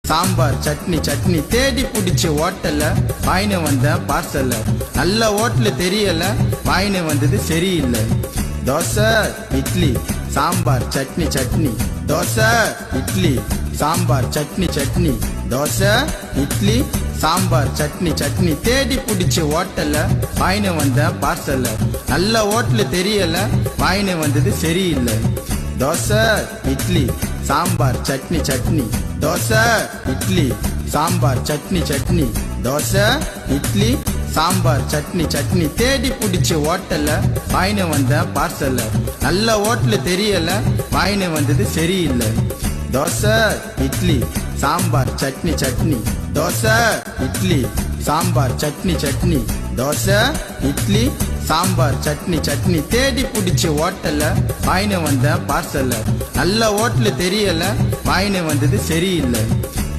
சாம்பார் சட்னி சட்னி தேடி பிடிச்ச ஹோட்டல்ல வாயின வந்த பார்சல்ல நல்ல ஹோட்டல் தெரியல வாயின வந்தது சரியில்லை. தோசை இட்லி சாம்பார் சட்னி சட்னி தோசை இட்லி சாம்பார் சட்னி சட்னி தோசை இட்லி சாம்பார் சட்னி சட்னி தேடி பிடிச்ச ஹோட்டல்ல வாயின வந்த பார்சல்ல நல்ல ஹோட்டல் தெரியல வாயின வந்தது சரியில்லை. தோசை இட்லி சாம்பார் சட்னி சட்னி தோசை இட்லி சாம்பார் சட்னி சட்னி தோசை இட்லி சாம்பார் சட்னி சட்னி தேடி பிடிச்ச ஹோட்டல்ல வாயின வந்த பார்சல்ல நல்ல ஹோட்டல் தெரியல வாயின வந்தது சரியில்லை. தோசை இட்லி சாம்பார் சட்னி சட்னி தோசை இட்லி சாம்பார் சட்னி சட்னி தோசை இட்லி சாம்பார் சட்னி சட்னி தேடி பிடிச்ச ஹோட்டல்ல வாயின வந்த பார்சல்ல நல்ல ஹோட்டல் தெரியல வாயின வந்தது சரியில்லை.